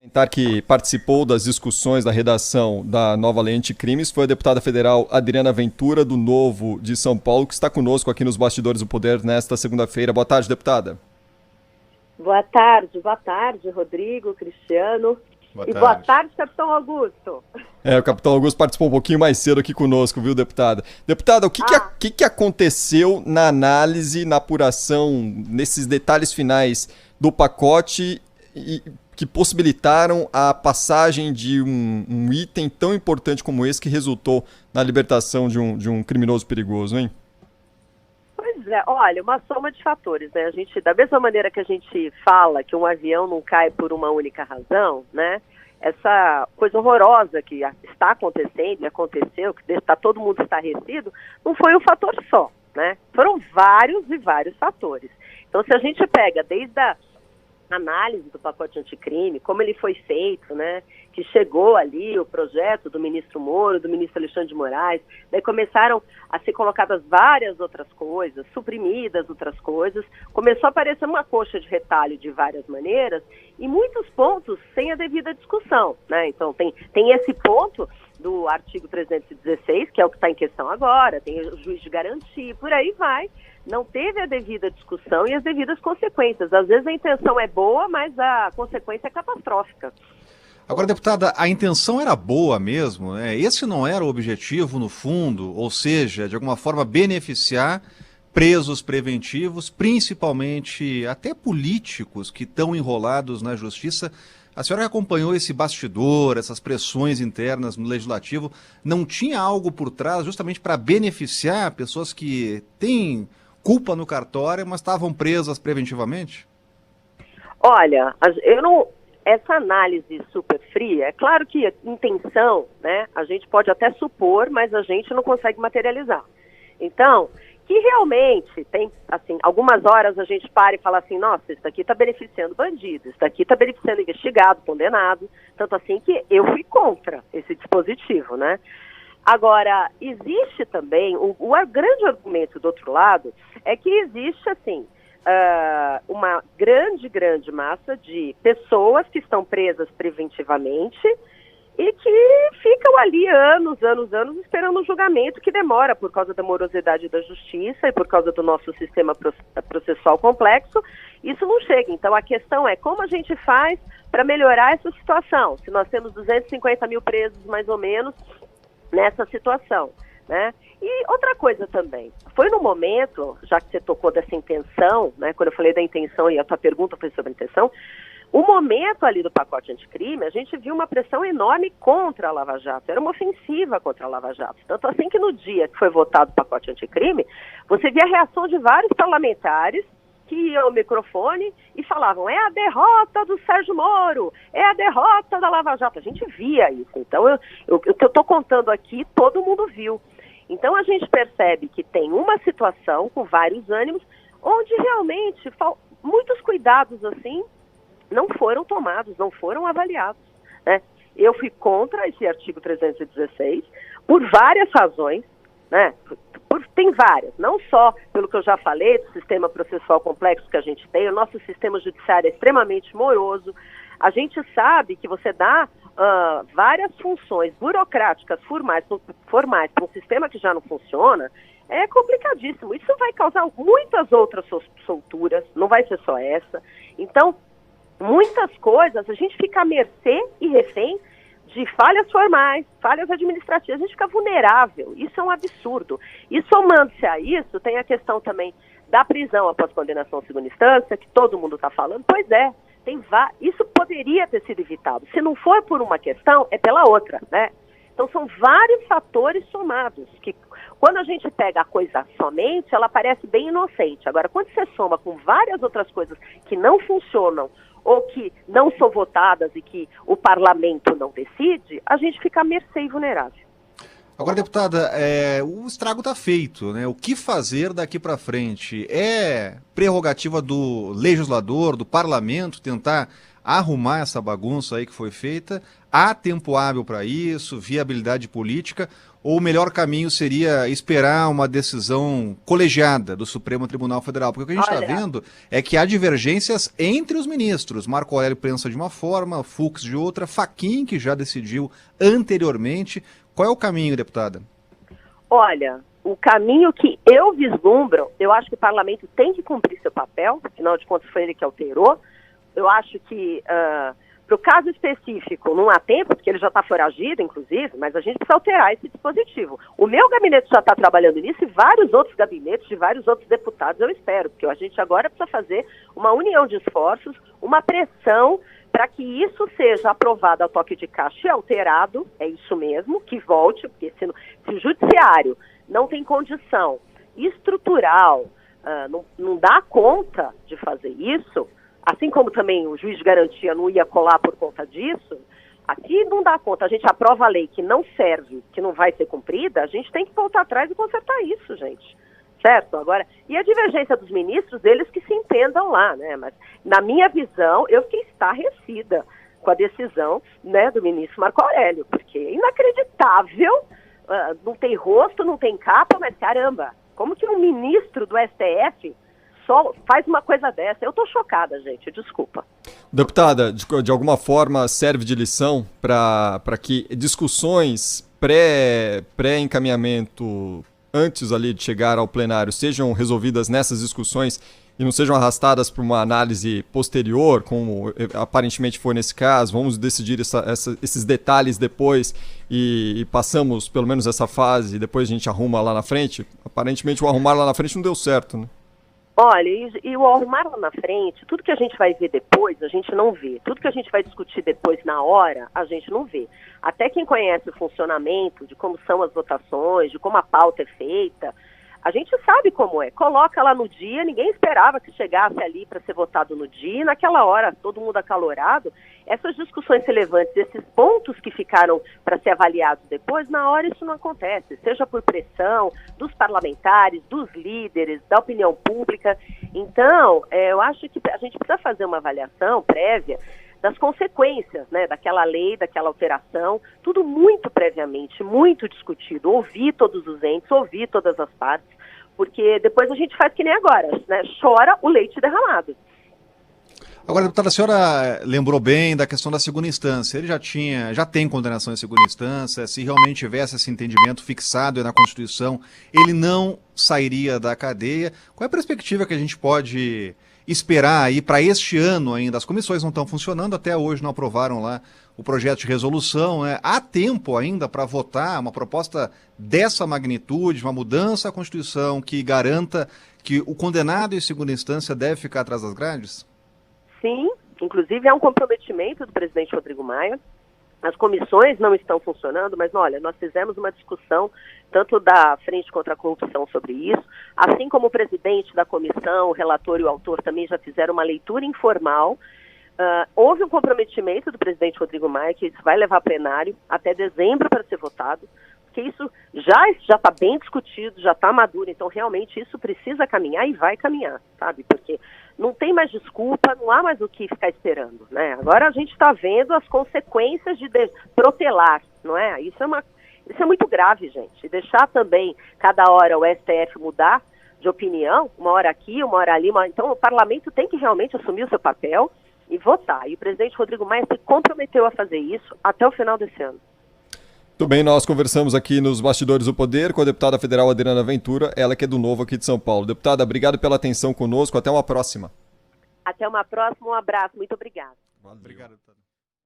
Parlamentar que participou das discussões da redação da nova lei anticrimes foi a deputada federal Adriana Ventura, do Novo de São Paulo, que está conosco aqui nos Bastidores do Poder nesta segunda-feira. Boa tarde, deputada. Boa tarde, Rodrigo, Cristiano. Boa tarde, capitão Augusto. O capitão Augusto participou um pouquinho mais cedo aqui conosco, viu, deputada? Deputada, o que aconteceu na análise, na apuração, nesses detalhes finais do pacote que possibilitaram a passagem de um item tão importante como esse que resultou na libertação de um criminoso perigoso, hein? Pois é, olha, uma soma de fatores, né? A gente, da mesma maneira que a gente fala que um avião não cai por uma única razão, né? Essa coisa horrorosa que está acontecendo e aconteceu, que todo mundo estarrecido, não foi um fator só, né? Foram vários e vários fatores. Então, se a gente pega desde a análise do pacote anticrime, como ele foi feito, né, que chegou ali o projeto do ministro Moro, do ministro Alexandre de Moraes, daí começaram a ser colocadas várias outras coisas, suprimidas outras coisas, começou a aparecer uma coxa de retalho de várias maneiras e muitos pontos sem a devida discussão, né? Então tem esse ponto do artigo 316, que é o que está em questão agora, tem o juiz de garantia, por aí vai. Não teve a devida discussão e as devidas consequências. Às vezes a intenção é boa, mas a consequência é catastrófica. Agora, deputada, a intenção era boa mesmo, né? Esse não era o objetivo, no fundo, ou seja, de alguma forma beneficiar presos preventivos, principalmente até políticos que estão enrolados na justiça. A senhora que acompanhou esse bastidor, essas pressões internas no Legislativo, não tinha algo por trás justamente para beneficiar pessoas que têm culpa no cartório, mas estavam presas preventivamente? Olha, essa análise super fria, é claro que a intenção, né, a gente pode até supor, mas a gente não consegue materializar. Então, que realmente tem, assim, algumas horas a gente para e fala assim, nossa, isso daqui está beneficiando bandido, isso daqui está beneficiando investigado, condenado, tanto assim que eu fui contra esse dispositivo, né? Agora, existe também, o grande argumento do outro lado é que existe, assim, uma grande massa de pessoas que estão presas preventivamente e que ficam ali anos esperando um julgamento que demora por causa da morosidade da justiça e por causa do nosso sistema processual complexo. Isso não chega. Então, a questão é como a gente faz para melhorar essa situação. Se nós temos 250 mil presos, mais ou menos, nessa situação, né? E outra coisa também, foi no momento, já que você tocou dessa intenção, né, quando eu falei da intenção e a tua pergunta foi sobre a intenção, o momento ali do pacote anticrime, a gente viu uma pressão enorme contra a Lava Jato, era uma ofensiva contra a Lava Jato, tanto assim que no dia que foi votado o pacote anticrime, você via a reação de vários parlamentares que iam ao microfone e falavam, é a derrota do Sérgio Moro, é a derrota da Lava Jato. A gente via isso. Então, o que eu estou contando aqui, todo mundo viu. Então, a gente percebe que tem uma situação com vários ânimos, onde realmente muitos cuidados, assim, não foram tomados, não foram avaliados, né? Eu fui contra esse artigo 316 por várias razões, né? Tem várias, não só pelo que eu já falei, do sistema processual complexo que a gente tem, o nosso sistema judiciário é extremamente moroso, a gente sabe que você dá várias funções burocráticas formais para um sistema que já não funciona, é complicadíssimo, isso vai causar muitas outras solturas, não vai ser só essa, então, muitas coisas, a gente fica à mercê e refém de falhas formais, falhas administrativas, a gente fica vulnerável, isso é um absurdo. E somando-se a isso, tem a questão também da prisão após condenação em segunda instância, que todo mundo está falando, pois é, isso poderia ter sido evitado. Se não for por uma questão, é pela outra, né? Então são vários fatores somados, que quando a gente pega a coisa somente, ela parece bem inocente. Agora, quando você soma com várias outras coisas que não funcionam, ou que não são votadas e que o parlamento não decide, a gente fica à mercê e vulnerável. Agora, deputada, o estrago está feito, né? O que fazer daqui para frente? É prerrogativa do legislador, do parlamento, tentar arrumar essa bagunça aí que foi feita? Há tempo hábil para isso, viabilidade política, ou o melhor caminho seria esperar uma decisão colegiada do Supremo Tribunal Federal? Porque o que a gente está vendo é que há divergências entre os ministros. Marco Aurélio pensa de uma forma, Fux de outra, Fachin, que já decidiu anteriormente. Qual é o caminho, deputada? Olha, o caminho que eu vislumbro, eu acho que o parlamento tem que cumprir seu papel, afinal de contas foi ele que alterou. Eu acho que, para o caso específico, não há tempo, porque ele já está foragido, inclusive, mas a gente precisa alterar esse dispositivo. O meu gabinete já está trabalhando nisso e vários outros gabinetes de vários outros deputados, eu espero, porque a gente agora precisa fazer uma união de esforços, uma pressão para que isso seja aprovado ao toque de caixa e alterado, é isso mesmo, que volte, porque se o judiciário não tem condição estrutural, não dá conta de fazer isso, assim como também o juiz de garantia não ia colar por conta disso, aqui não dá conta, a gente aprova a lei que não serve, que não vai ser cumprida, a gente tem que voltar atrás e consertar isso, gente. Certo? Agora, e a divergência dos ministros, eles que se entendam lá, né? Mas, na minha visão, eu fiquei estarrecida com a decisão, né, do ministro Marco Aurélio, porque é inacreditável, não tem rosto, não tem capa, mas caramba, como que um ministro do STF só faz uma coisa dessa? Eu tô chocada, gente, desculpa. Deputada, de alguma forma serve de lição para que discussões pré-encaminhamento antes ali de chegar ao plenário, sejam resolvidas nessas discussões e não sejam arrastadas para uma análise posterior, como aparentemente foi nesse caso, vamos decidir esses detalhes depois e passamos pelo menos essa fase e depois a gente arruma lá na frente? Aparentemente o arrumar lá na frente não deu certo, né? Olha, e o arrumar lá na frente, tudo que a gente vai ver depois, a gente não vê. Tudo que a gente vai discutir depois, na hora, a gente não vê. Até quem conhece o funcionamento, de como são as votações, de como a pauta é feita, a gente sabe como é. Coloca lá no dia, ninguém esperava que chegasse ali para ser votado no dia, e naquela hora, todo mundo acalorado. Essas discussões relevantes, esses pontos que ficaram para ser avaliados depois, na hora isso não acontece, seja por pressão dos parlamentares, dos líderes, da opinião pública. Então, eu acho que a gente precisa fazer uma avaliação prévia das consequências, né, daquela lei, daquela alteração, tudo muito previamente, muito discutido, ouvir todos os entes, ouvir todas as partes, porque depois a gente faz que nem agora, né, chora o leite derramado. Agora, deputada, a senhora lembrou bem da questão da segunda instância. Ele já tem condenação em segunda instância. Se realmente tivesse esse entendimento fixado na Constituição, ele não sairia da cadeia. Qual é a perspectiva que a gente pode esperar aí para este ano ainda? As comissões não estão funcionando, até hoje não aprovaram lá o projeto de resolução, né? Há tempo ainda para votar uma proposta dessa magnitude, uma mudança à Constituição que garanta que o condenado em segunda instância deve ficar atrás das grades? Sim, inclusive é um comprometimento do presidente Rodrigo Maia. As comissões não estão funcionando, mas olha, nós fizemos uma discussão tanto da Frente contra a Corrupção sobre isso, assim como o presidente da comissão, o relator e o autor também já fizeram uma leitura informal. Houve um comprometimento do presidente Rodrigo Maia que isso vai levar a plenário até dezembro para ser votado, porque isso já está bem discutido, já está maduro, então realmente isso precisa caminhar e vai caminhar, sabe? Porque não tem mais desculpa, não há mais o que ficar esperando, né? Agora a gente está vendo as consequências de protelar, não é? Isso é muito grave, gente. E deixar também cada hora o STF mudar de opinião, uma hora aqui, uma hora ali, então o parlamento tem que realmente assumir o seu papel e votar. E o presidente Rodrigo Maia se comprometeu a fazer isso até o final desse ano. Muito bem, nós conversamos aqui nos Bastidores do Poder com a deputada federal Adriana Ventura, ela que é do Novo aqui de São Paulo. Deputada, obrigado pela atenção conosco, até uma próxima. Até uma próxima, um abraço, muito obrigada. Obrigado, deputada.